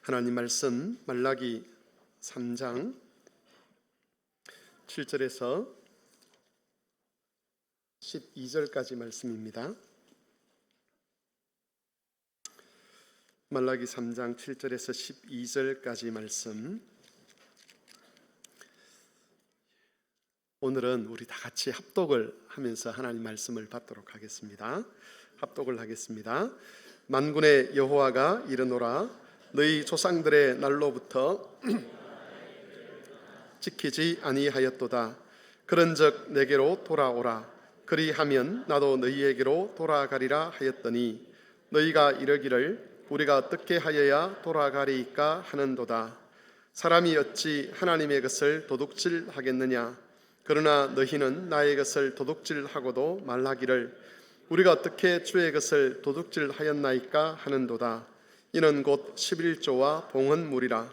하나님 말씀 말라기 3장 7절에서 12절까지 말씀입니다. 말라기 3장 7절에서 12절까지 말씀. 오늘은 우리 다 같이 합독을 하면서 하나님 말씀을 받도록 하겠습니다. 합독을 하겠습니다. 만군의 여호와가 이르노라, 너희 조상들의 날로부터 지키지 아니하였도다. 그런즉 내게로 돌아오라. 그리하면 나도 너희에게로 돌아가리라 하였더니 너희가 이르기를 우리가 어떻게 하여야 돌아가리이까 하는도다. 사람이 어찌 하나님의 것을 도둑질하겠느냐. 그러나 너희는 나의 것을 도둑질하고도 말하기를 우리가 어떻게 주의 것을 도둑질하였나이까 하는도다. 이는 곧 11조와 봉헌물이라.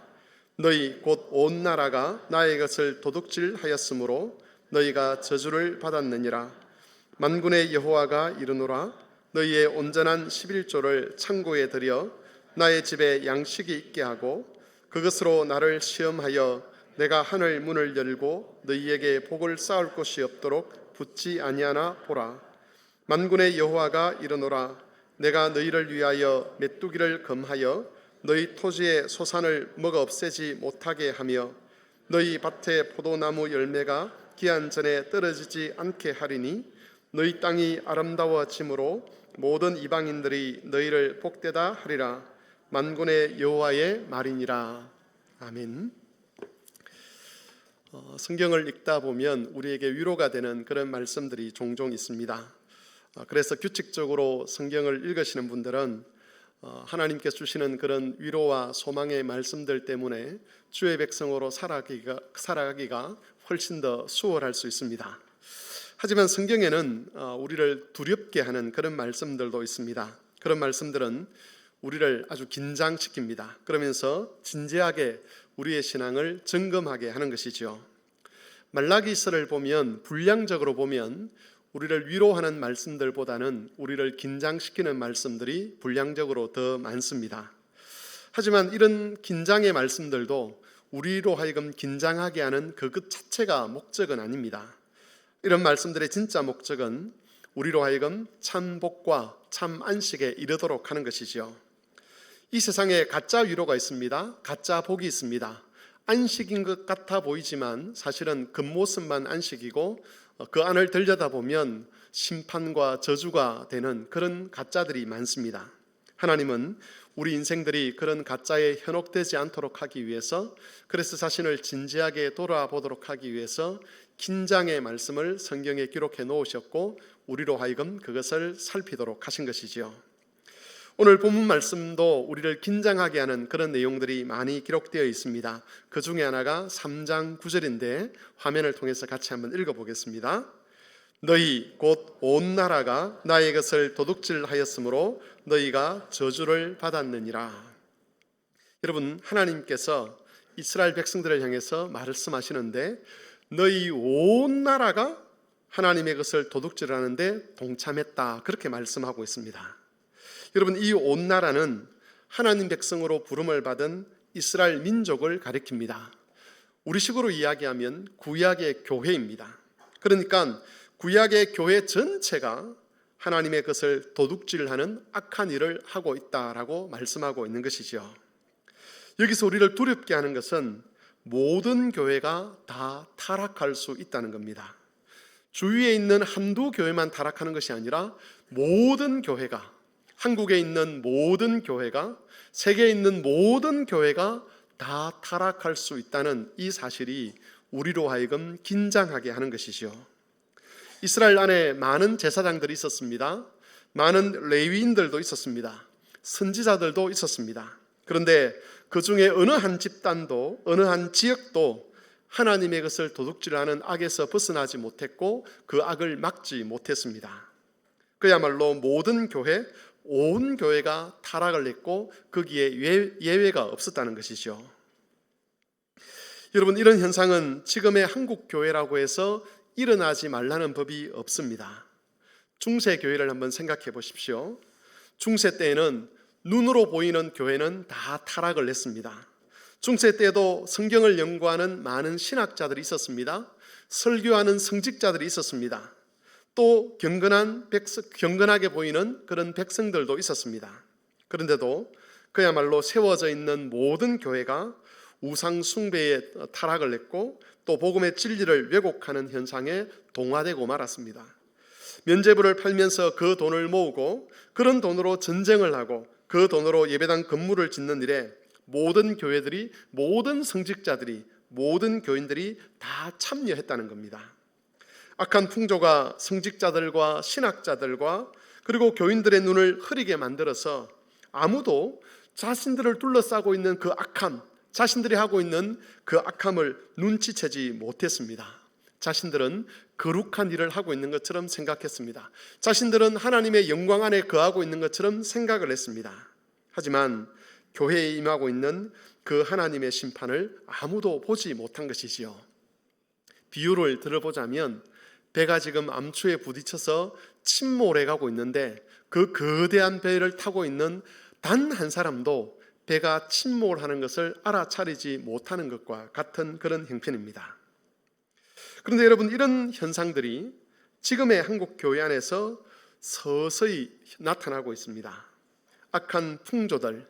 너희 곧 온 나라가 나의 것을 도둑질하였으므로 너희가 저주를 받았느니라. 만군의 여호와가 이르노라, 너희의 온전한 11조를 창고에 들여 나의 집에 양식이 있게 하고 그것으로 나를 시험하여 내가 하늘 문을 열고 너희에게 복을 쌓을 곳이 없도록 붙지 아니하나 보라. 만군의 여호와가 이르노라, 내가 너희를 위하여 메뚜기를 금하여 너희 토지의 소산을 먹어 없애지 못하게 하며 너희 밭의 포도나무 열매가 기한 전에 떨어지지 않게 하리니 너희 땅이 아름다워짐으로 모든 이방인들이 너희를 복되다 하리라. 만군의 여호와의 말이니라. 아멘. 성경을 읽다 보면 우리에게 위로가 되는 그런 말씀들이 종종 있습니다. 그래서 규칙적으로 성경을 읽으시는 분들은 하나님께서 주시는 그런 위로와 소망의 말씀들 때문에 주의 백성으로 살아가기가 훨씬 더 수월할 수 있습니다. 하지만 성경에는 우리를 두렵게 하는 그런 말씀들도 있습니다. 그런 말씀들은 우리를 아주 긴장시킵니다. 그러면서 진지하게 우리의 신앙을 점검하게 하는 것이죠. 말라기서를 보면 분량적으로 보면 우리를 위로하는 말씀들보다는 우리를 긴장시키는 말씀들이 분량적으로 더 많습니다. 하지만 이런 긴장의 말씀들도 우리로 하여금 긴장하게 하는 그것 자체가 목적은 아닙니다. 이런 말씀들의 진짜 목적은 우리로 하여금 참 복과 참 안식에 이르도록 하는 것이죠. 이 세상에 가짜 위로가 있습니다. 가짜 복이 있습니다. 안식인 것 같아 보이지만 사실은 겉모습만 안식이고 그 안을 들여다보면 심판과 저주가 되는 그런 가짜들이 많습니다. 하나님은 우리 인생들이 그런 가짜에 현혹되지 않도록 하기 위해서, 그래서 자신을 진지하게 돌아보도록 하기 위해서 긴장의 말씀을 성경에 기록해 놓으셨고 우리로 하여금 그것을 살피도록 하신 것이지요. 오늘 본문 말씀도 우리를 긴장하게 하는 그런 내용들이 많이 기록되어 있습니다. 그 중에 하나가 3장 9절인데 화면을 통해서 같이 한번 읽어보겠습니다. 너희 곧 온 나라가 나의 것을 도둑질하였으므로 너희가 저주를 받았느니라. 여러분, 하나님께서 이스라엘 백성들을 향해서 말씀하시는데 너희 온 나라가 하나님의 것을 도둑질하는데 동참했다, 그렇게 말씀하고 있습니다. 여러분, 이 온 나라는 하나님 백성으로 부름을 받은 이스라엘 민족을 가리킵니다. 우리식으로 이야기하면 구약의 교회입니다. 그러니까 구약의 교회 전체가 하나님의 것을 도둑질하는 악한 일을 하고 있다라고 말씀하고 있는 것이죠. 여기서 우리를 두렵게 하는 것은 모든 교회가 다 타락할 수 있다는 겁니다. 주위에 있는 한두 교회만 타락하는 것이 아니라 모든 교회가, 한국에 있는 모든 교회가, 세계에 있는 모든 교회가 다 타락할 수 있다는 이 사실이 우리로 하여금 긴장하게 하는 것이죠. 이스라엘 안에 많은 제사장들이 있었습니다. 많은 레위인들도 있었습니다. 선지자들도 있었습니다. 그런데 그 중에 어느 한 집단도, 어느 한 지역도 하나님의 것을 도둑질하는 악에서 벗어나지 못했고 그 악을 막지 못했습니다. 그야말로 모든 교회, 온 교회가 타락을 했고 거기에 예외가 없었다는 것이죠. 여러분, 이런 현상은 지금의 한국 교회라고 해서 일어나지 말라는 법이 없습니다. 중세 교회를 한번 생각해 보십시오. 중세 때에는 눈으로 보이는 교회는 다 타락을 했습니다. 중세 때도 성경을 연구하는 많은 신학자들이 있었습니다. 설교하는 성직자들이 있었습니다. 또 경건하게 보이는 그런 백성들도 있었습니다. 그런데도 그야말로 세워져 있는 모든 교회가 우상 숭배에 타락을 했고 또 복음의 진리를 왜곡하는 현상에 동화되고 말았습니다. 면죄부를 팔면서 그 돈을 모으고 그런 돈으로 전쟁을 하고 그 돈으로 예배당 건물을 짓는 일에 모든 교회들이, 모든 성직자들이, 모든 교인들이 다 참여했다는 겁니다. 악한 풍조가 성직자들과 신학자들과 그리고 교인들의 눈을 흐리게 만들어서 아무도 자신들을 둘러싸고 있는 그 악함, 자신들이 하고 있는 그 악함을 눈치채지 못했습니다. 자신들은 거룩한 일을 하고 있는 것처럼 생각했습니다. 자신들은 하나님의 영광 안에 거하고 있는 것처럼 생각을 했습니다. 하지만 교회에 임하고 있는 그 하나님의 심판을 아무도 보지 못한 것이지요. 비유를 들어보자면 배가 지금 암초에 부딪혀서 침몰해 가고 있는데 그 거대한 배를 타고 있는 단 한 사람도 배가 침몰하는 것을 알아차리지 못하는 것과 같은 그런 형편입니다. 그런데 여러분, 이런 현상들이 지금의 한국 교회 안에서 서서히 나타나고 있습니다. 악한 풍조들,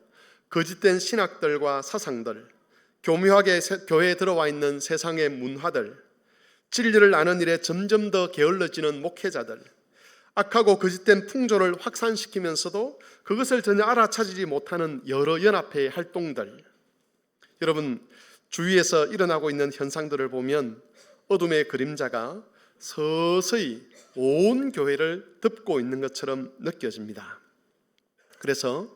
거짓된 신학들과 사상들, 교묘하게 교회에 들어와 있는 세상의 문화들, 진리를 아는 일에 점점 더 게을러지는 목회자들, 악하고 거짓된 풍조를 확산시키면서도 그것을 전혀 알아차리지 못하는 여러 연합회의 활동들, 여러분, 주위에서 일어나고 있는 현상들을 보면 어둠의 그림자가 서서히 온 교회를 덮고 있는 것처럼 느껴집니다. 그래서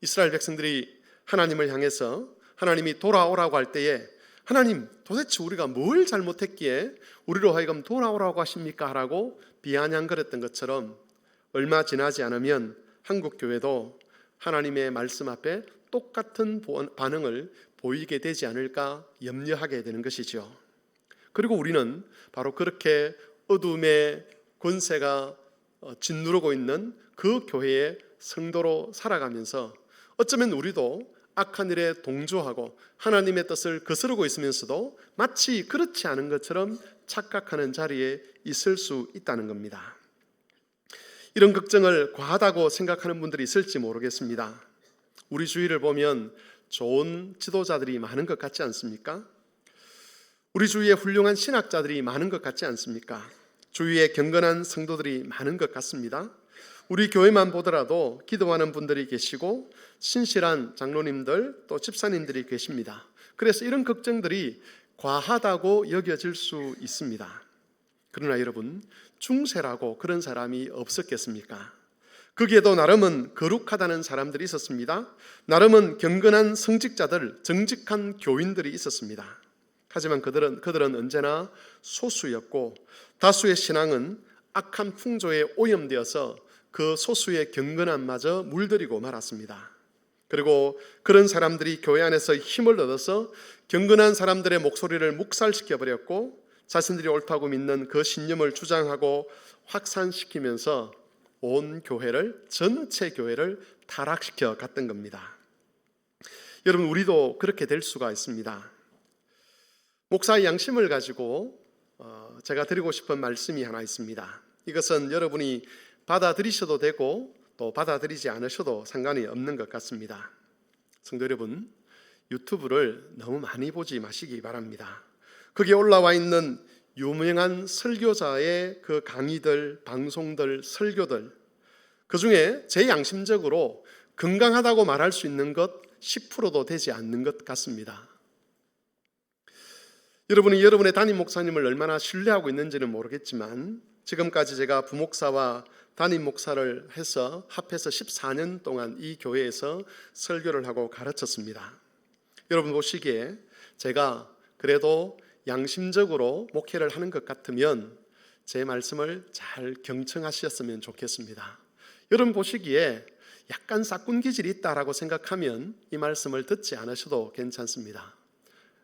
이스라엘 백성들이 하나님을 향해서 하나님이 돌아오라고 할 때에 하나님, 도대체 우리가 뭘 잘못했기에 우리로 하여금 돌아오라고 하십니까? 라고 비아냥거렸던 것처럼 얼마 지나지 않으면 한국 교회도 하나님의 말씀 앞에 똑같은 반응을 보이게 되지 않을까 염려하게 되는 것이죠. 그리고 우리는 바로 그렇게 어둠의 권세가 짓누르고 있는 그 교회의 성도로 살아가면서 어쩌면 우리도 악한 일에 동조하고 하나님의 뜻을 거스르고 있으면서도 마치 그렇지 않은 것처럼 착각하는 자리에 있을 수 있다는 겁니다. 이런 걱정을 과하다고 생각하는 분들이 있을지 모르겠습니다. 우리 주위를 보면 좋은 지도자들이 많은 것 같지 않습니까? 우리 주위에 훌륭한 신학자들이 많은 것 같지 않습니까? 주위에 경건한 성도들이 많은 것 같습니다. 우리 교회만 보더라도 기도하는 분들이 계시고 신실한 장로님들 또 집사님들이 계십니다. 그래서 이런 걱정들이 과하다고 여겨질 수 있습니다. 그러나 여러분, 중세라고 그런 사람이 없었겠습니까? 거기에도 나름은 거룩하다는 사람들이 있었습니다. 나름은 경건한 성직자들, 정직한 교인들이 있었습니다. 하지만 그들은 언제나 소수였고 다수의 신앙은 악한 풍조에 오염되어서 그 소수의 경건함마저 물들이고 말았습니다. 그리고 그런 사람들이 교회 안에서 힘을 얻어서 경건한 사람들의 목소리를 묵살시켜버렸고 자신들이 옳다고 믿는 그 신념을 주장하고 확산시키면서 온 교회를, 전체 교회를 타락시켜 갔던 겁니다. 여러분, 우리도 그렇게 될 수가 있습니다. 목사의 양심을 가지고 제가 드리고 싶은 말씀이 하나 있습니다. 이것은 여러분이 받아들이셔도 되고 또 받아들이지 않으셔도 상관이 없는 것 같습니다. 성도 여러분, 유튜브를 너무 많이 보지 마시기 바랍니다. 거기에 올라와 있는 유명한 설교자의 그 강의들, 방송들, 설교들, 그 중에 제 양심적으로 건강하다고 말할 수 있는 것 10%도 되지 않는 것 같습니다. 여러분이 여러분의 담임 목사님을 얼마나 신뢰하고 있는지는 모르겠지만 지금까지 제가 부목사와 담임 목사를 해서 합해서 14년 동안 이 교회에서 설교를 하고 가르쳤습니다. 여러분 보시기에 제가 그래도 양심적으로 목회를 하는 것 같으면 제 말씀을 잘 경청하셨으면 좋겠습니다. 여러분 보시기에 약간 사꾼 기질이 있다라고 생각하면 이 말씀을 듣지 않으셔도 괜찮습니다.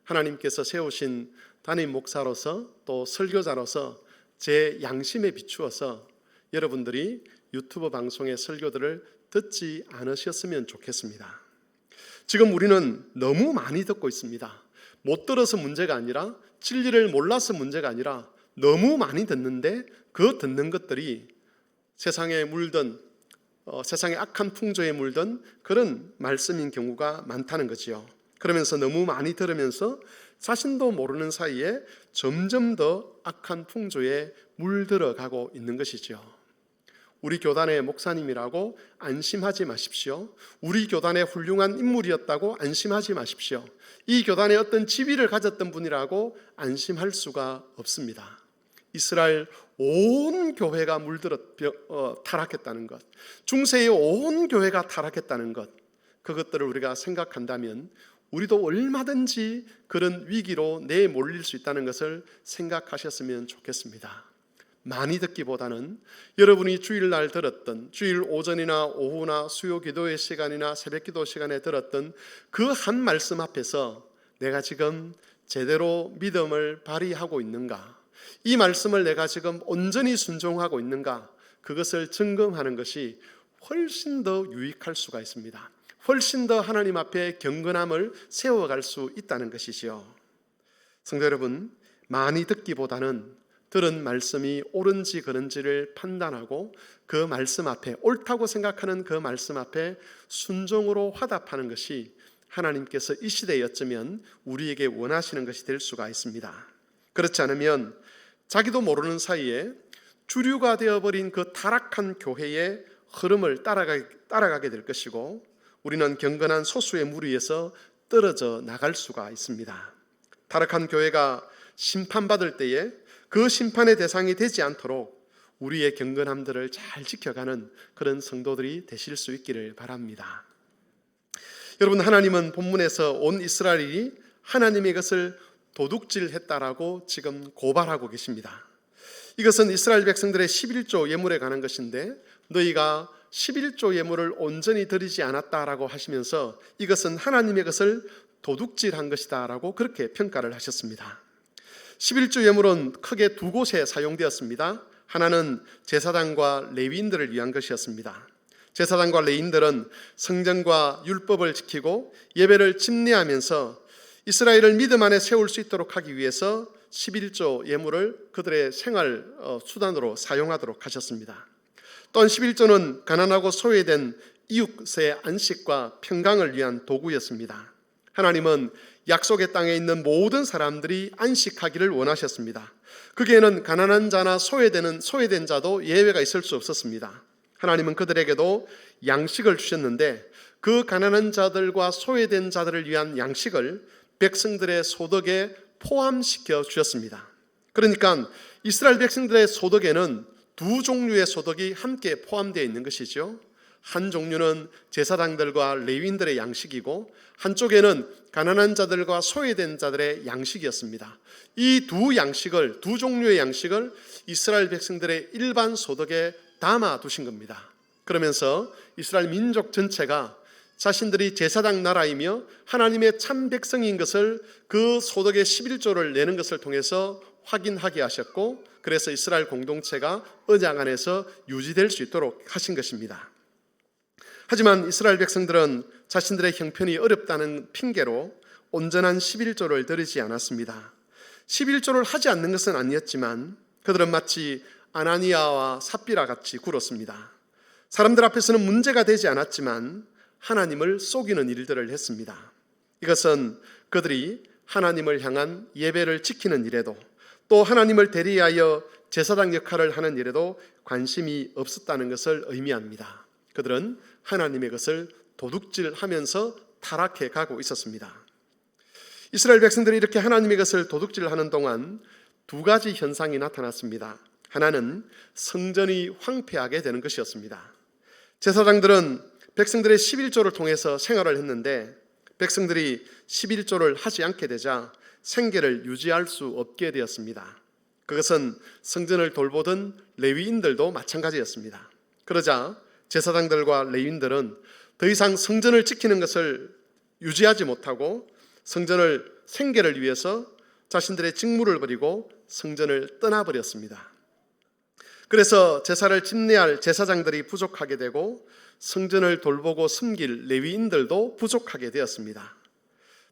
하나님께서 세우신 담임 목사로서 또 설교자로서 제 양심에 비추어서 여러분들이 유튜브 방송의 설교들을 듣지 않으셨으면 좋겠습니다. 지금 우리는 너무 많이 듣고 있습니다. 못 들어서 문제가 아니라, 진리를 몰라서 문제가 아니라 너무 많이 듣는데 그 듣는 것들이 세상에 물든 세상의 악한 풍조에 물든 그런 말씀인 경우가 많다는 거지요. 그러면서 너무 많이 들으면서 자신도 모르는 사이에 점점 더 악한 풍조에 물들어가고 있는 것이죠. 우리 교단의 목사님이라고 안심하지 마십시오. 우리 교단의 훌륭한 인물이었다고 안심하지 마십시오. 이 교단에 어떤 지위를 가졌던 분이라고 안심할 수가 없습니다. 이스라엘 온 교회가 타락했다는 것, 중세의 온 교회가 타락했다는 것, 그것들을 우리가 생각한다면 우리도 얼마든지 그런 위기로 내몰릴 수 있다는 것을 생각하셨으면 좋겠습니다. 많이 듣기보다는 여러분이 주일날 들었던, 주일 오전이나 오후나 수요 기도의 시간이나 새벽 기도 시간에 들었던 그 한 말씀 앞에서 내가 지금 제대로 믿음을 발휘하고 있는가, 이 말씀을 내가 지금 온전히 순종하고 있는가, 그것을 점검하는 것이 훨씬 더 유익할 수가 있습니다. 훨씬 더 하나님 앞에 경건함을 세워갈 수 있다는 것이지요. 성도 여러분, 많이 듣기보다는 들은 말씀이 옳은지 그른지를 판단하고 그 말씀 앞에, 옳다고 생각하는 그 말씀 앞에 순종으로 화답하는 것이 하나님께서 이 시대에 어쩌면 우리에게 원하시는 것이 될 수가 있습니다. 그렇지 않으면 자기도 모르는 사이에 주류가 되어버린 그 타락한 교회의 흐름을 따라가게 될 것이고, 우리는 경건한 소수의 무리에서 떨어져 나갈 수가 있습니다. 타락한 교회가 심판받을 때에 그 심판의 대상이 되지 않도록 우리의 경건함들을 잘 지켜가는 그런 성도들이 되실 수 있기를 바랍니다. 여러분, 하나님은 본문에서 온 이스라엘이 하나님의 것을 도둑질했다라고 지금 고발하고 계십니다. 이것은 이스라엘 백성들의 11조 예물에 관한 것인데, 너희가 11조 예물을 온전히 드리지 않았다라고 하시면서 이것은 하나님의 것을 도둑질한 것이다 라고 그렇게 평가를 하셨습니다. 11조 예물은 크게 두 곳에 사용되었습니다. 하나는 제사장과 레위인들을 위한 것이었습니다. 제사장과 레위인들은 성전과 율법을 지키고 예배를 집례하면서 이스라엘을 믿음 안에 세울 수 있도록 하기 위해서 11조 예물을 그들의 생활 수단으로 사용하도록 하셨습니다. 또한 11조는 가난하고 소외된 이웃의 안식과 평강을 위한 도구였습니다. 하나님은 약속의 땅에 있는 모든 사람들이 안식하기를 원하셨습니다. 거기에는 가난한 자나 소외된 자도 예외가 있을 수 없었습니다. 하나님은 그들에게도 양식을 주셨는데 그 가난한 자들과 소외된 자들을 위한 양식을 백성들의 소득에 포함시켜 주셨습니다. 그러니까 이스라엘 백성들의 소득에는 두 종류의 소득이 함께 포함되어 있는 것이죠. 한 종류는 제사장들과 레위인들의 양식이고 한쪽에는 가난한 자들과 소외된 자들의 양식이었습니다. 이 두 종류의 양식을 이스라엘 백성들의 일반 소득에 담아 두신 겁니다. 그러면서 이스라엘 민족 전체가 자신들이 제사장 나라이며 하나님의 참 백성인 것을 그 소득의 11조를 내는 것을 통해서 확인하게 하셨고, 그래서 이스라엘 공동체가 언약 안에서 유지될 수 있도록 하신 것입니다. 하지만 이스라엘 백성들은 자신들의 형편이 어렵다는 핑계로 온전한 11조를 드리지 않았습니다. 11조를 하지 않는 것은 아니었지만 그들은 마치 아나니아와 삽비라 같이 굴었습니다. 사람들 앞에서는 문제가 되지 않았지만 하나님을 속이는 일들을 했습니다. 이것은 그들이 하나님을 향한 예배를 지키는 일에도, 또 하나님을 대리하여 제사장 역할을 하는 일에도 관심이 없었다는 것을 의미합니다. 그들은 하나님의 것을 도둑질하면서 타락해 가고 있었습니다. 이스라엘 백성들이 이렇게 하나님의 것을 도둑질하는 동안 두 가지 현상이 나타났습니다. 하나는 성전이 황폐하게 되는 것이었습니다. 제사장들은 백성들의 11조를 통해서 생활을 했는데 백성들이 11조를 하지 않게 되자 생계를 유지할 수 없게 되었습니다. 그것은 성전을 돌보던 레위인들도 마찬가지였습니다. 그러자 제사장들과 레위인들은 더 이상 성전을 지키는 것을 유지하지 못하고 생계를 위해서 자신들의 직무를 버리고 성전을 떠나버렸습니다. 그래서 제사를 집례할 제사장들이 부족하게 되고 성전을 돌보고 섬길 레위인들도 부족하게 되었습니다.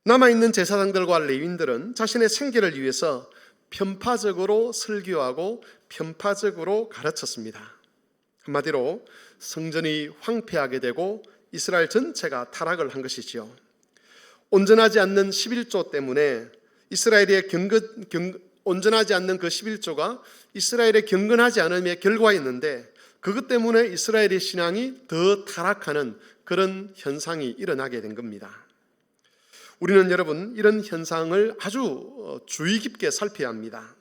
남아있는 제사장들과 레위인들은 자신의 생계를 위해서 편파적으로 설교하고 편파적으로 가르쳤습니다. 한마디로 성전이 황폐하게 되고 이스라엘 전체가 타락을 한 것이지요. 온전하지 않는 11조 때문에 이스라엘의 온전하지 않는 그 11조가 이스라엘의 경건하지 않음의 결과였는데, 그것 때문에 이스라엘의 신앙이 더 타락하는 그런 현상이 일어나게 된 겁니다. 우리는 여러분, 이런 현상을 아주 주의 깊게 살펴야 합니다.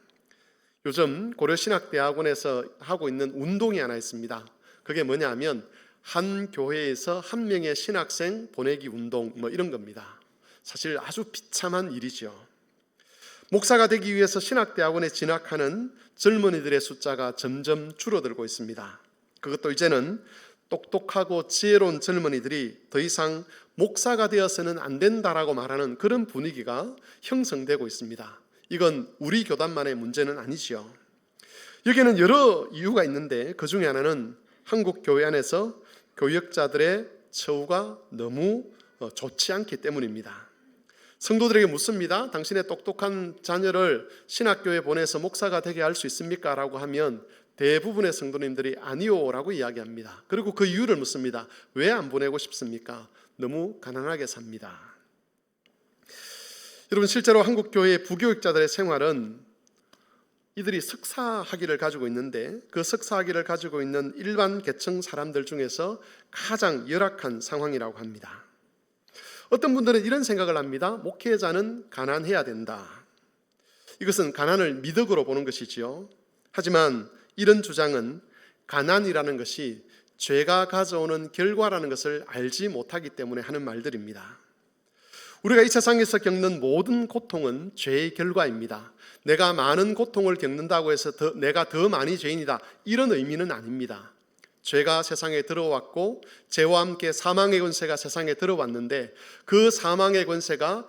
요즘 고려신학대학원에서 하고 있는 운동이 하나 있습니다. 그게 뭐냐 하면 한 교회에서 한 명의 신학생 보내기 운동, 이런 겁니다. 사실 아주 비참한 일이죠. 목사가 되기 위해서 신학대학원에 진학하는 젊은이들의 숫자가 점점 줄어들고 있습니다. 그것도 이제는 똑똑하고 지혜로운 젊은이들이 더 이상 목사가 되어서는 안 된다라고 말하는 그런 분위기가 형성되고 있습니다. 이건 우리 교단만의 문제는 아니지요. 여기에는 여러 이유가 있는데 그 중에 하나는 한국 교회 안에서 교역자들의 처우가 너무 좋지 않기 때문입니다. 성도들에게 묻습니다. 당신의 똑똑한 자녀를 신학교에 보내서 목사가 되게 할 수 있습니까? 라고 하면 대부분의 성도님들이 아니요 라고 이야기합니다. 그리고 그 이유를 묻습니다. 왜 안 보내고 싶습니까? 너무 가난하게 삽니다. 여러분, 실제로 한국 교회의 부교육자들의 생활은 이들이 석사학위를 가지고 있는데 그 석사학위를 가지고 있는 일반 계층 사람들 중에서 가장 열악한 상황이라고 합니다. 어떤 분들은 이런 생각을 합니다. 목회자는 가난해야 된다. 이것은 가난을 미덕으로 보는 것이지요. 하지만 이런 주장은 가난이라는 것이 죄가 가져오는 결과라는 것을 알지 못하기 때문에 하는 말들입니다. 우리가 이 세상에서 겪는 모든 고통은 죄의 결과입니다. 내가 많은 고통을 겪는다고 해서 내가 더 많이 죄인이다, 이런 의미는 아닙니다. 죄가 세상에 들어왔고 죄와 함께 사망의 권세가 세상에 들어왔는데 그 사망의 권세가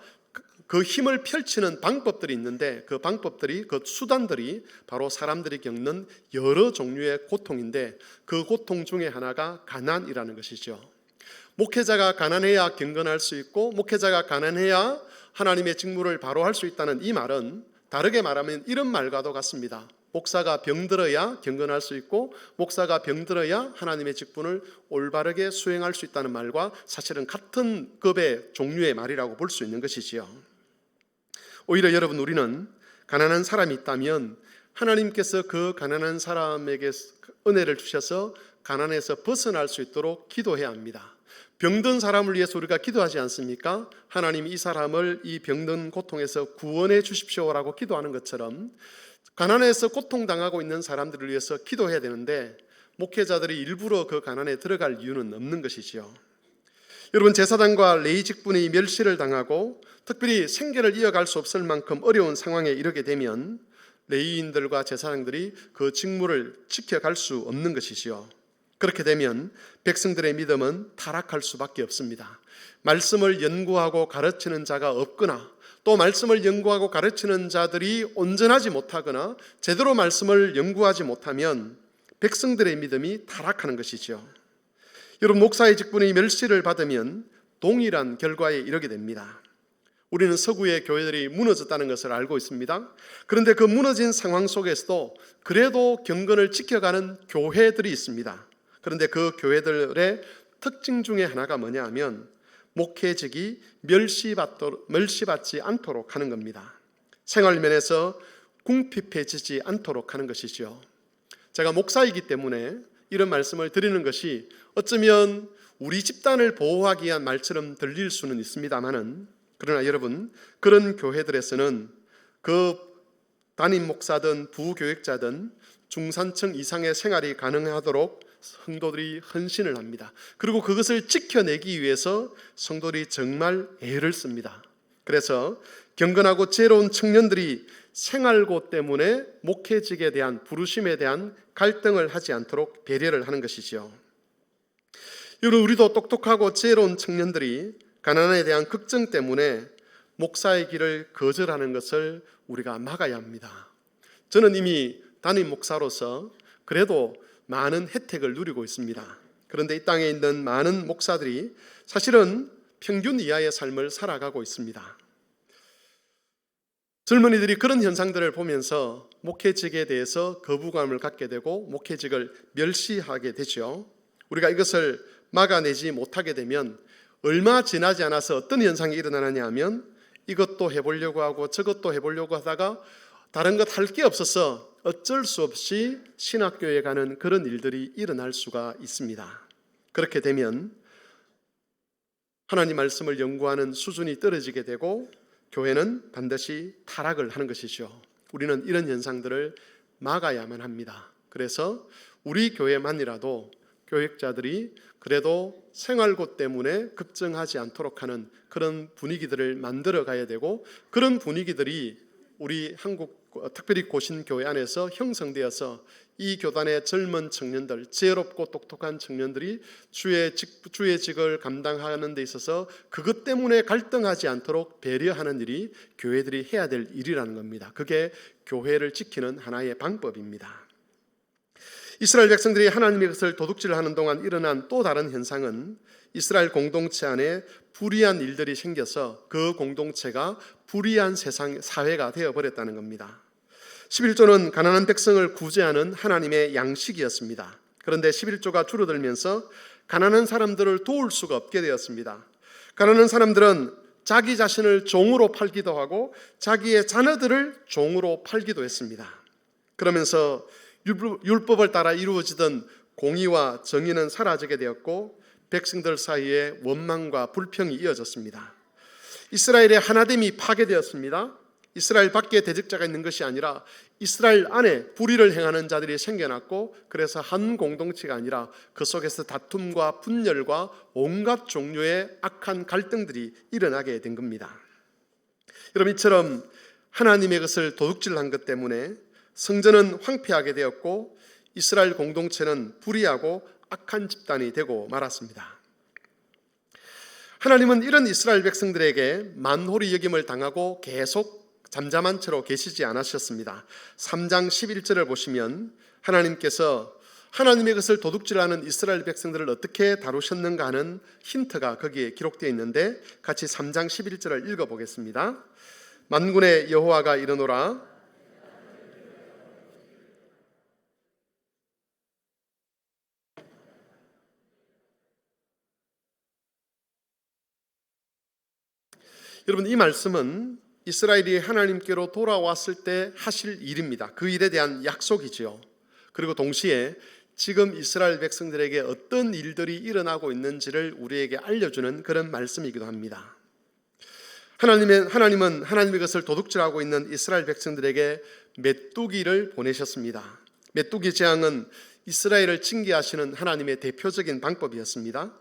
그 힘을 펼치는 방법들이 있는데 그 방법들이, 그 수단들이 바로 사람들이 겪는 여러 종류의 고통인데 그 고통 중에 하나가 가난이라는 것이죠. 목회자가 가난해야 경건할 수 있고 목회자가 가난해야 하나님의 직무를 바로 할 수 있다는 이 말은 다르게 말하면 이런 말과도 같습니다. 목사가 병들어야 경건할 수 있고 목사가 병들어야 하나님의 직분을 올바르게 수행할 수 있다는 말과 사실은 같은 급의 종류의 말이라고 볼 수 있는 것이지요. 오히려 여러분, 우리는 가난한 사람이 있다면 하나님께서 그 가난한 사람에게 은혜를 주셔서 가난에서 벗어날 수 있도록 기도해야 합니다. 병든 사람을 위해서 우리가 기도하지 않습니까? 하나님, 이 사람을 이 병든 고통에서 구원해 주십시오라고 기도하는 것처럼 가난에서 고통당하고 있는 사람들을 위해서 기도해야 되는데 목회자들이 일부러 그 가난에 들어갈 이유는 없는 것이지요. 여러분, 제사장과 레위 직분이 멸시를 당하고 특별히 생계를 이어갈 수 없을 만큼 어려운 상황에 이르게 되면 레위인들과 제사장들이 그 직무를 지켜갈 수 없는 것이지요. 그렇게 되면 백성들의 믿음은 타락할 수밖에 없습니다. 말씀을 연구하고 가르치는 자가 없거나 또 말씀을 연구하고 가르치는 자들이 온전하지 못하거나 제대로 말씀을 연구하지 못하면 백성들의 믿음이 타락하는 것이죠. 여러분, 목사의 직분이 멸시를 받으면 동일한 결과에 이르게 됩니다. 우리는 서구의 교회들이 무너졌다는 것을 알고 있습니다. 그런데 그 무너진 상황 속에서도 그래도 경건을 지켜가는 교회들이 있습니다. 그런데 그 교회들의 특징 중에 하나가 뭐냐 하면 목회직이 멸시받지 않도록 하는 겁니다. 생활면에서 궁핍해지지 않도록 하는 것이죠. 제가 목사이기 때문에 이런 말씀을 드리는 것이 어쩌면 우리 집단을 보호하기 위한 말처럼 들릴 수는 있습니다만은, 그러나 여러분, 그런 교회들에서는 그 담임 목사든 부교역자든 중산층 이상의 생활이 가능하도록 성도들이 헌신을 합니다. 그리고 그것을 지켜내기 위해서 성도들이 정말 애를 씁니다. 그래서 경건하고 지혜로운 청년들이 생활고 때문에 목회직에 대한 부르심에 대한 갈등을 하지 않도록 배려를 하는 것이죠. 여러분, 우리도 똑똑하고 지혜로운 청년들이 가난에 대한 걱정 때문에 목사의 길을 거절하는 것을 우리가 막아야 합니다. 저는 이미 담임 목사로서 그래도 많은 혜택을 누리고 있습니다. 그런데 이 땅에 있는 많은 목사들이 사실은 평균 이하의 삶을 살아가고 있습니다. 젊은이들이 그런 현상들을 보면서 목회직에 대해서 거부감을 갖게 되고 목회직을 멸시하게 되죠. 우리가 이것을 막아내지 못하게 되면 얼마 지나지 않아서 어떤 현상이 일어나느냐 하면 이것도 해보려고 하고 저것도 해보려고 하다가 다른 것 할 게 없어서 어쩔 수 없이 신학교에 가는 그런 일들이 일어날 수가 있습니다. 그렇게 되면 하나님 말씀을 연구하는 수준이 떨어지게 되고 교회는 반드시 타락을 하는 것이죠. 우리는 이런 현상들을 막아야만 합니다. 그래서 우리 교회만이라도 교육자들이 그래도 생활고 때문에 걱정하지 않도록 하는 그런 분위기들을 만들어 가야 되고, 그런 분위기들이 우리 한국 특별히 고신교회 안에서 형성되어서 이 교단의 젊은 청년들, 지혜롭고 똑똑한 청년들이 주의 직을 감당하는 데 있어서 그것 때문에 갈등하지 않도록 배려하는 일이 교회들이 해야 될 일이라는 겁니다. 그게 교회를 지키는 하나의 방법입니다. 이스라엘 백성들이 하나님의 것을 도둑질하는 동안 일어난 또 다른 현상은 이스라엘 공동체 안에 불의한 일들이 생겨서 그 공동체가 불의한 사회가 되어버렸다는 겁니다. 11조는 가난한 백성을 구제하는 하나님의 양식이었습니다. 그런데 11조가 줄어들면서 가난한 사람들을 도울 수가 없게 되었습니다. 가난한 사람들은 자기 자신을 종으로 팔기도 하고 자기의 자녀들을 종으로 팔기도 했습니다. 그러면서 율법을 따라 이루어지던 공의와 정의는 사라지게 되었고 백성들 사이에 원망과 불평이 이어졌습니다. 이스라엘의 하나됨이 파괴되었습니다. 이스라엘 밖에 대적자가 있는 것이 아니라 이스라엘 안에 불의를 행하는 자들이 생겨났고, 그래서 한 공동체가 아니라 그 속에서 다툼과 분열과 온갖 종류의 악한 갈등들이 일어나게 된 겁니다. 여러분, 이처럼 하나님의 것을 도둑질한 것 때문에 성전은 황폐하게 되었고 이스라엘 공동체는 불의하고 악한 집단이 되고 말았습니다. 하나님은 이런 이스라엘 백성들에게 만홀히 여김을 당하고 계속 잠잠한 채로 계시지 않으셨습니다. 3장 11절을 보시면 하나님께서 하나님의 것을 도둑질하는 이스라엘 백성들을 어떻게 다루셨는가 하는 힌트가 거기에 기록되어 있는데, 같이 3장 11절을 읽어보겠습니다. 만군의 여호와가 이르노라. 여러분, 이 말씀은 이스라엘이 하나님께로 돌아왔을 때 하실 일입니다. 그 일에 대한 약속이지요. 그리고 동시에 지금 이스라엘 백성들에게 어떤 일들이 일어나고 있는지를 우리에게 알려주는 그런 말씀이기도 합니다. 하나님은 하나님의 것을 도둑질하고 있는 이스라엘 백성들에게 메뚜기를 보내셨습니다. 메뚜기 재앙은 이스라엘을 징계하시는 하나님의 대표적인 방법이었습니다.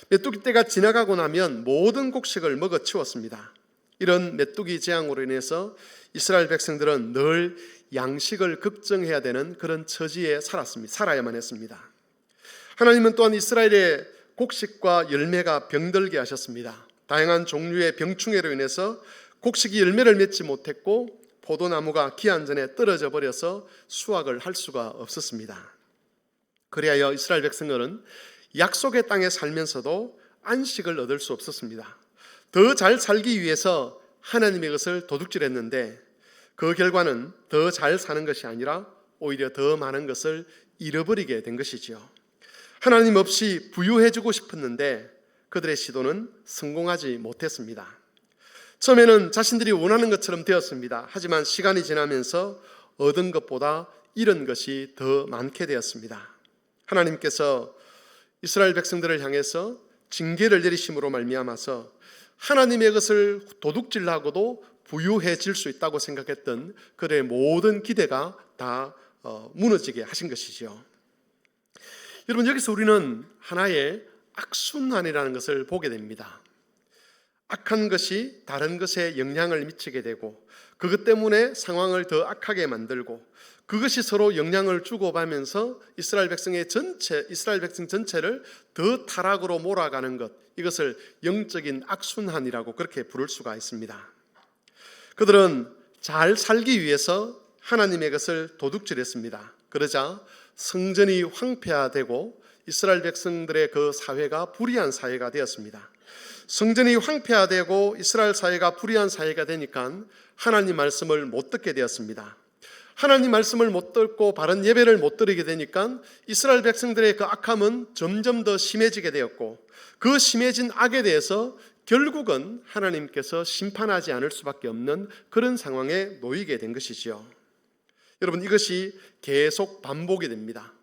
메뚜기 때가 지나가고 나면 모든 곡식을 먹어치웠습니다. 이런 메뚜기 재앙으로 인해서 이스라엘 백성들은 늘 양식을 걱정해야 되는 그런 처지에 살아야만 했습니다. 하나님은 또한 이스라엘의 곡식과 열매가 병들게 하셨습니다. 다양한 종류의 병충해로 인해서 곡식이 열매를 맺지 못했고 포도나무가 기한 전에 떨어져 버려서 수확을 할 수가 없었습니다. 그리하여 이스라엘 백성들은 약속의 땅에 살면서도 안식을 얻을 수 없었습니다. 더 잘 살기 위해서 하나님의 것을 도둑질했는데 그 결과는 더 잘 사는 것이 아니라 오히려 더 많은 것을 잃어버리게 된 것이지요. 하나님 없이 부유해지고 싶었는데 그들의 시도는 성공하지 못했습니다. 처음에는 자신들이 원하는 것처럼 되었습니다. 하지만 시간이 지나면서 얻은 것보다 잃은 것이 더 많게 되었습니다. 하나님께서 이스라엘 백성들을 향해서 징계를 내리심으로 말미암아서 하나님의 것을 도둑질하고도 부유해질 수 있다고 생각했던 그들의 모든 기대가 다 무너지게 하신 것이죠. 여러분, 여기서 우리는 하나의 악순환이라는 것을 보게 됩니다. 악한 것이 다른 것에 영향을 미치게 되고 그것 때문에 상황을 더 악하게 만들고 그것이 서로 영향을 주고받으면서 이스라엘 백성 전체를 더 타락으로 몰아가는 것, 이것을 영적인 악순환이라고 그렇게 부를 수가 있습니다. 그들은 잘 살기 위해서 하나님의 것을 도둑질했습니다. 그러자 성전이 황폐화되고 이스라엘 백성들의 그 사회가 불의한 사회가 되었습니다. 성전이 황폐화되고 이스라엘 사회가 불의한 사회가 되니까 하나님 말씀을 못 듣게 되었습니다. 하나님 말씀을 못 듣고 바른 예배를 못 드리게 되니까 이스라엘 백성들의 그 악함은 점점 더 심해지게 되었고, 그 심해진 악에 대해서 결국은 하나님께서 심판하지 않을 수밖에 없는 그런 상황에 놓이게 된 것이지요. 여러분, 이것이 계속 반복이 됩니다.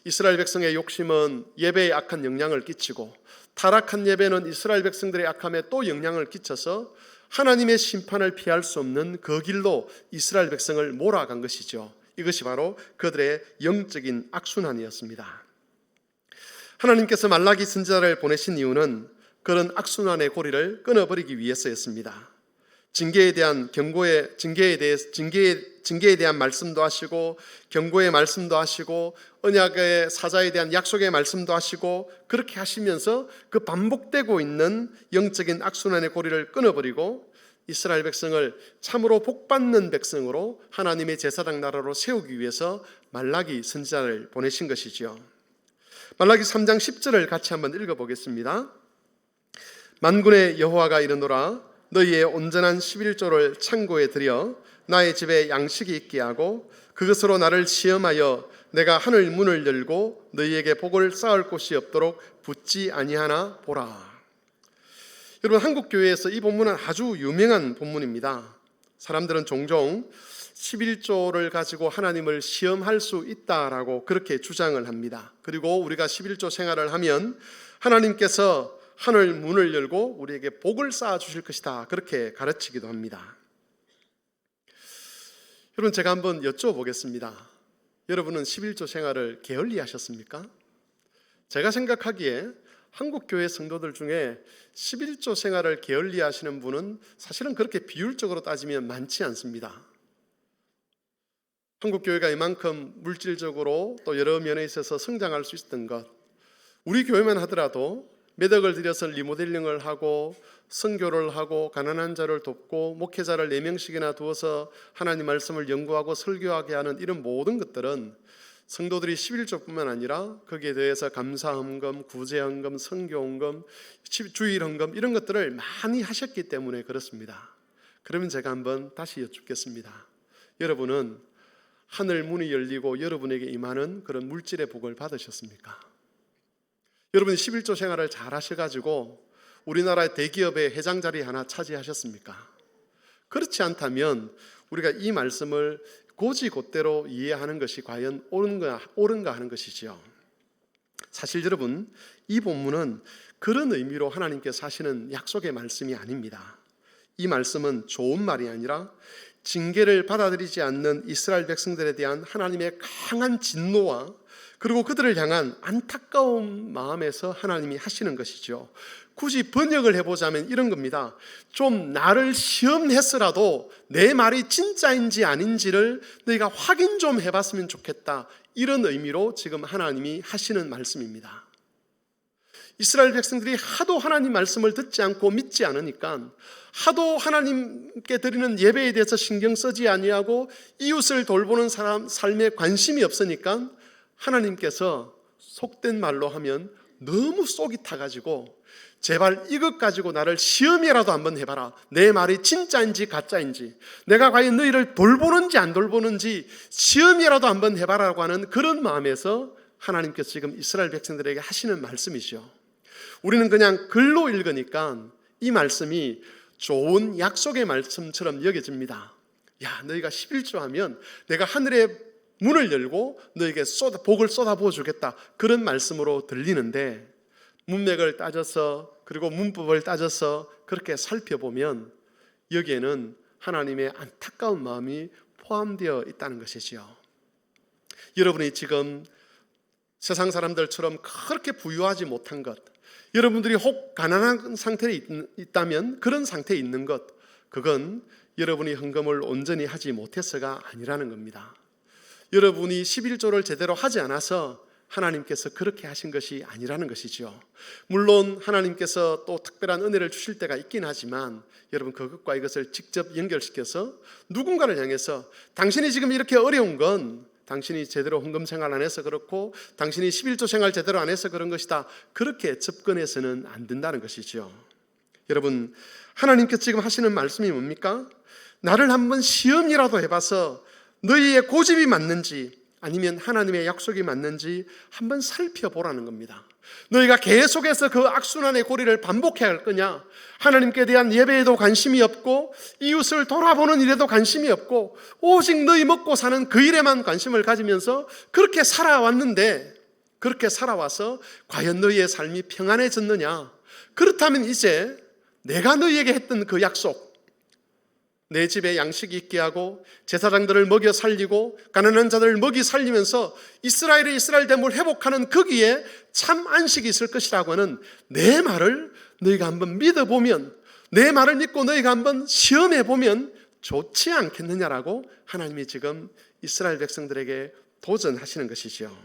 이스라엘 백성의 욕심은 예배에 악한 영향을 끼치고, 타락한 예배는 이스라엘 백성들의 악함에 또 영향을 끼쳐서 하나님의 심판을 피할 수 없는 그 길로 이스라엘 백성을 몰아간 것이죠. 이것이 바로 그들의 영적인 악순환이었습니다. 하나님께서 말라기 선지자를 보내신 이유는 그런 악순환의 고리를 끊어버리기 위해서였습니다. 징계에 대한 징계에 대한 말씀도 하시고, 경고의 말씀도 하시고, 언약의 사자에 대한 약속의 말씀도 하시고, 그렇게 하시면서 그 반복되고 있는 영적인 악순환의 고리를 끊어버리고 이스라엘 백성을 참으로 복받는 백성으로 하나님의 제사장 나라로 세우기 위해서 말라기 선지자를 보내신 것이지요. 말라기 3장 10절을 같이 한번 읽어보겠습니다. 만군의 여호와가 이르노라, 너희의 온전한 11조를 창고에 들여 나의 집에 양식이 있게 하고 그것으로 나를 시험하여 내가 하늘 문을 열고 너희에게 복을 쌓을 곳이 없도록 붙지 아니하나 보라. 여러분, 한국 교회에서 이 본문은 아주 유명한 본문입니다. 사람들은 종종 11조를 가지고 하나님을 시험할 수 있다라고 그렇게 주장을 합니다. 그리고 우리가 11조 생활을 하면 하나님께서 하늘 문을 열고 우리에게 복을 쌓아 주실 것이다, 그렇게 가르치기도 합니다. 여러분, 제가 한번 여쭤보겠습니다. 여러분은 11조 생활을 게을리 하셨습니까? 제가 생각하기에 한국 교회 성도들 중에 11조 생활을 게을리 하시는 분은 사실은 그렇게 비율적으로 따지면 많지 않습니다. 한국 교회가 이만큼 물질적으로 또 여러 면에 있어서 성장할 수 있었던 것, 우리 교회만 하더라도 몇 억을 들여서 리모델링을 하고 선교를 하고 가난한 자를 돕고 목회자를 4명씩이나 두어서 하나님 말씀을 연구하고 설교하게 하는 이런 모든 것들은 성도들이 11조뿐만 아니라 거기에 대해서 감사헌금, 구제헌금, 선교헌금, 주일헌금 이런 것들을 많이 하셨기 때문에 그렇습니다. 그러면 제가 한번 다시 여쭙겠습니다. 여러분은 하늘 문이 열리고 여러분에게 임하는 그런 물질의 복을 받으셨습니까? 여러분이 11조 생활을 잘 하셔가지고 우리나라의 대기업의 회장 자리 하나 차지하셨습니까? 그렇지 않다면 우리가 이 말씀을 고지곧대로 이해하는 것이 과연 옳은가 하는 것이지요. 사실 여러분, 이 본문은 그런 의미로 하나님께서 하시는 약속의 말씀이 아닙니다. 이 말씀은 좋은 말이 아니라 징계를 받아들이지 않는 이스라엘 백성들에 대한 하나님의 강한 진노와 그리고 그들을 향한 안타까운 마음에서 하나님이 하시는 것이죠. 굳이 번역을 해보자면 이런 겁니다. 좀 나를 시험했으라도 내 말이 진짜인지 아닌지를 너희가 확인 좀 해봤으면 좋겠다, 이런 의미로 지금 하나님이 하시는 말씀입니다. 이스라엘 백성들이 하도 하나님 말씀을 듣지 않고 믿지 않으니까, 하도 하나님께 드리는 예배에 대해서 신경 쓰지 아니하고 이웃을 돌보는 사람 삶에 관심이 없으니까 하나님께서 속된 말로 하면 너무 속이 타가지고 제발 이것 가지고 나를 시험이라도 한번 해봐라, 내 말이 진짜인지 가짜인지, 내가 과연 너희를 돌보는지 안 돌보는지 시험이라도 한번 해봐라고 하는 그런 마음에서 하나님께서 지금 이스라엘 백성들에게 하시는 말씀이죠. 우리는 그냥 글로 읽으니까 이 말씀이 좋은 약속의 말씀처럼 여겨집니다. 야, 너희가 11조 하면 내가 하늘의 문을 열고 너에게 복을 쏟아부어 주겠다, 그런 말씀으로 들리는데, 문맥을 따져서 그리고 문법을 따져서 그렇게 살펴보면 여기에는 하나님의 안타까운 마음이 포함되어 있다는 것이지요. 여러분이 지금 세상 사람들처럼 그렇게 부유하지 못한 것, 여러분들이 혹 가난한 상태에 있다면 그런 상태에 있는 것, 그건 여러분이 헌금을 온전히 하지 못해서가 아니라는 겁니다. 여러분이 11조를 제대로 하지 않아서 하나님께서 그렇게 하신 것이 아니라는 것이죠. 물론 하나님께서 또 특별한 은혜를 주실 때가 있긴 하지만 여러분, 그것과 이것을 직접 연결시켜서 누군가를 향해서 당신이 지금 이렇게 어려운 건 당신이 제대로 헌금 생활 안 해서 그렇고 당신이 11조 생활 제대로 안 해서 그런 것이다. 그렇게 접근해서는 안 된다는 것이죠. 여러분, 하나님께서 지금 하시는 말씀이 뭡니까? 나를 한번 시험이라도 해봐서 너희의 고집이 맞는지 아니면 하나님의 약속이 맞는지 한번 살펴보라는 겁니다. 너희가 계속해서 그 악순환의 고리를 반복해야 할 거냐? 하나님께 대한 예배에도 관심이 없고 이웃을 돌아보는 일에도 관심이 없고 오직 너희 먹고 사는 그 일에만 관심을 가지면서 그렇게 살아왔는데, 그렇게 살아와서 과연 너희의 삶이 평안해졌느냐? 그렇다면 이제 내가 너희에게 했던 그 약속, 내 집에 양식이 있게 하고 제사장들을 먹여 살리고 가난한 자들을 먹이 살리면서 이스라엘의 이스라엘됨을 회복하는 거기에 참 안식이 있을 것이라고 하는 내 말을 너희가 한번 믿어보면, 내 말을 믿고 너희가 한번 시험해보면 좋지 않겠느냐라고 하나님이 지금 이스라엘 백성들에게 도전하시는 것이죠.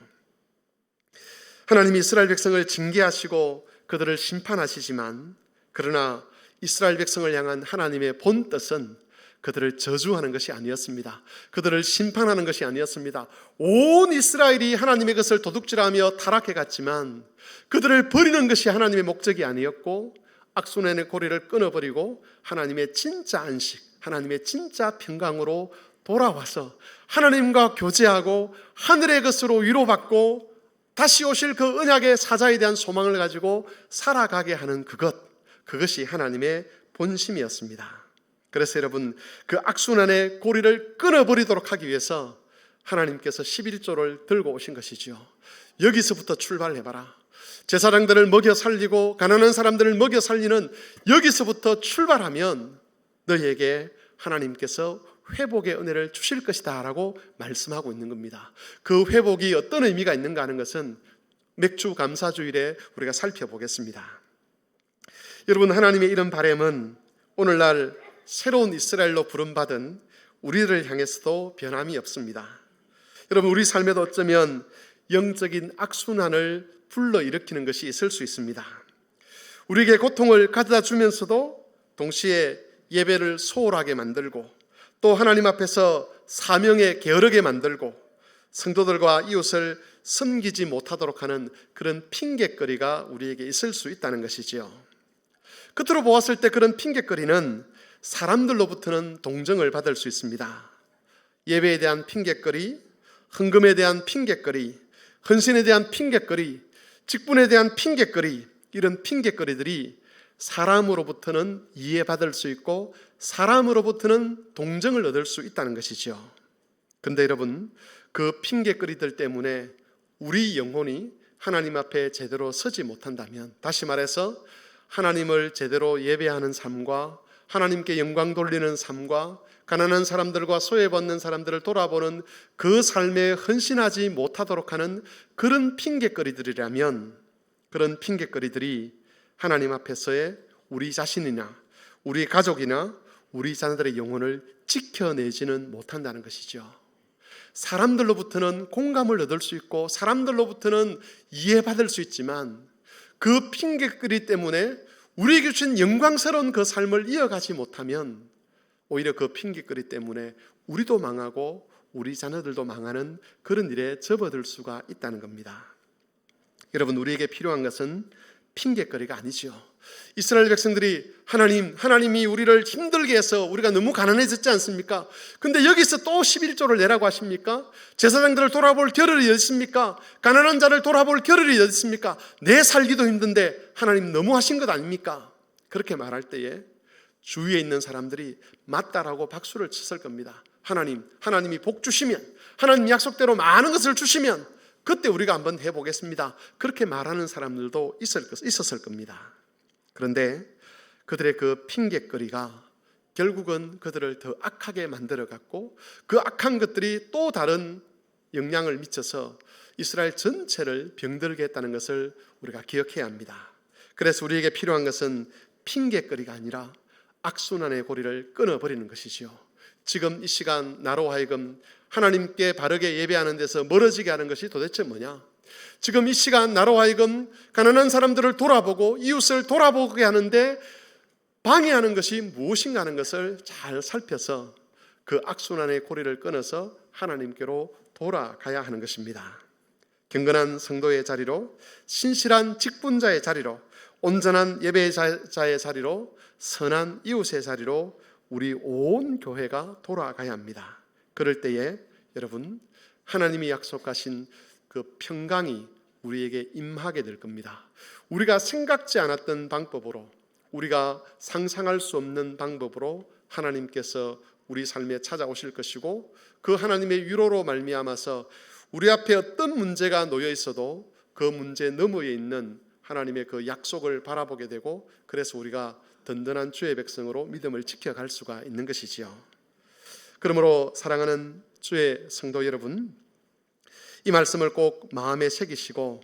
하나님이 이스라엘 백성을 징계하시고 그들을 심판하시지만, 그러나 이스라엘 백성을 향한 하나님의 본 뜻은 그들을 저주하는 것이 아니었습니다. 그들을 심판하는 것이 아니었습니다. 온 이스라엘이 하나님의 것을 도둑질하며 타락해 갔지만 그들을 버리는 것이 하나님의 목적이 아니었고, 악순환의 고리를 끊어버리고 하나님의 진짜 안식, 하나님의 진짜 평강으로 돌아와서 하나님과 교제하고 하늘의 것으로 위로받고 다시 오실 그 언약의 사자에 대한 소망을 가지고 살아가게 하는 그것이 하나님의 본심이었습니다. 그래서 여러분, 그 악순환의 고리를 끊어버리도록 하기 위해서 하나님께서 11조를 들고 오신 것이죠. 여기서부터 출발해봐라. 제사장들을 먹여 살리고 가난한 사람들을 먹여 살리는 여기서부터 출발하면 너희에게 하나님께서 회복의 은혜를 주실 것이다 라고 말씀하고 있는 겁니다. 그 회복이 어떤 의미가 있는가 하는 것은 맥주 감사주일에 우리가 살펴보겠습니다. 여러분, 하나님의 이런 바람은 오늘날 새로운 이스라엘로 부름받은 우리를 향해서도 변함이 없습니다. 여러분, 우리 삶에도 어쩌면 영적인 악순환을 불러일으키는 것이 있을 수 있습니다. 우리에게 고통을 가져다 주면서도 동시에 예배를 소홀하게 만들고 또 하나님 앞에서 사명에 게으르게 만들고 성도들과 이웃을 섬기지 못하도록 하는 그런 핑곗거리가 우리에게 있을 수 있다는 것이지요. 끝으로 보았을 때 그런 핑곗거리는 사람들로부터는 동정을 받을 수 있습니다. 예배에 대한 핑곗거리, 헌금에 대한 핑곗거리, 헌신에 대한 핑곗거리, 직분에 대한 핑곗거리, 이런 핑곗거리들이 사람으로부터는 이해받을 수 있고 사람으로부터는 동정을 얻을 수 있다는 것이죠. 그런데 여러분, 그 핑곗거리들 때문에 우리 영혼이 하나님 앞에 제대로 서지 못한다면, 다시 말해서 하나님을 제대로 예배하는 삶과 하나님께 영광 돌리는 삶과 가난한 사람들과 소외받는 사람들을 돌아보는 그 삶에 헌신하지 못하도록 하는 그런 핑곗거리들이라면, 그런 핑곗거리들이 하나님 앞에서의 우리 자신이나 우리 가족이나 우리 자녀들의 영혼을 지켜내지는 못한다는 것이죠. 사람들로부터는 공감을 얻을 수 있고 사람들로부터는 이해받을 수 있지만 그 핑곗거리 때문에 우리에게 주신 영광스러운 그 삶을 이어가지 못하면 오히려 그 핑곗거리 때문에 우리도 망하고 우리 자녀들도 망하는 그런 일에 접어들 수가 있다는 겁니다. 여러분, 우리에게 필요한 것은 핑곗거리가 아니죠. 이스라엘 백성들이 하나님이 우리를 힘들게 해서 우리가 너무 가난해졌지 않습니까? 근데 여기서 또 11조를 내라고 하십니까? 제사장들을 돌아볼 겨를이 어디 있습니까? 가난한 자를 돌아볼 겨를이 어디 있습니까? 내 살기도 힘든데 하나님 너무하신 것 아닙니까? 그렇게 말할 때에 주위에 있는 사람들이 맞다라고 박수를 쳤을 겁니다. 하나님이 복 주시면, 하나님 약속대로 많은 것을 주시면 그때 우리가 한번 해보겠습니다. 그렇게 말하는 사람들도 있었을 겁니다. 그런데 그들의 그 핑곗거리가 결국은 그들을 더 악하게 만들어갔고 그 악한 것들이 또 다른 영향을 미쳐서 이스라엘 전체를 병들게 했다는 것을 우리가 기억해야 합니다. 그래서 우리에게 필요한 것은 핑곗거리가 아니라 악순환의 고리를 끊어버리는 것이죠. 지금 이 시간 나로 하여금 하나님께 바르게 예배하는 데서 멀어지게 하는 것이 도대체 뭐냐? 지금 이 시간 나로 하여금 가난한 사람들을 돌아보고 이웃을 돌아보게 하는데 방해하는 것이 무엇인가 하는 것을 잘 살펴서 그 악순환의 고리를 끊어서 하나님께로 돌아가야 하는 것입니다. 경건한 성도의 자리로, 신실한 직분자의 자리로, 온전한 예배자의 자리로, 선한 이웃의 자리로 우리 온 교회가 돌아가야 합니다. 그럴 때에 여러분, 하나님이 약속하신 그 평강이 우리에게 임하게 될 겁니다. 우리가 생각지 않았던 방법으로, 우리가 상상할 수 없는 방법으로 하나님께서 우리 삶에 찾아오실 것이고, 그 하나님의 위로로 말미암아서 우리 앞에 어떤 문제가 놓여 있어도 그 문제 너머에 있는 하나님의 그 약속을 바라보게 되고, 그래서 우리가 든든한 주의 백성으로 믿음을 지켜갈 수가 있는 것이지요. 그러므로 사랑하는 주의 성도 여러분, 이 말씀을 꼭 마음에 새기시고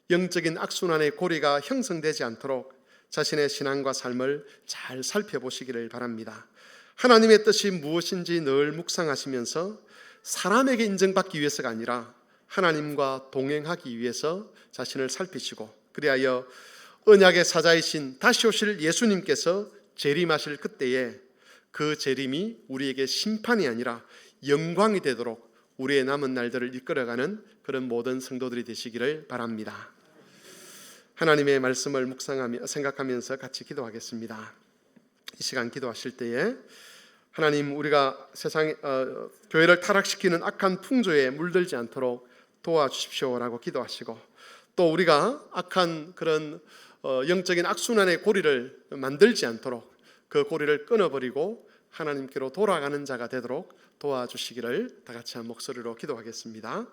영적인 악순환의 고리가 형성되지 않도록 자신의 신앙과 삶을 잘 살펴보시기를 바랍니다. 하나님의 뜻이 무엇인지 늘 묵상하시면서 사람에게 인정받기 위해서가 아니라 하나님과 동행하기 위해서 자신을 살피시고, 그리하여 언약의 사자이신 다시 오실 예수님께서 재림하실 그때에 그 재림이 우리에게 심판이 아니라 영광이 되도록 우리의 남은 날들을 이끌어가는 그런 모든 성도들이 되시기를 바랍니다. 하나님의 말씀을 묵상하며 생각하면서 같이 기도하겠습니다. 이 시간 기도하실 때에 하나님, 우리가 세상에 교회를 타락시키는 악한 풍조에 물들지 않도록 도와주십시오라고 기도하시고, 또 우리가 악한 그런 영적인 악순환의 고리를 만들지 않도록 그 고리를 끊어버리고 하나님께로 돌아가는 자가 되도록 도와주시기를 다 같이 한 목소리로 기도하겠습니다.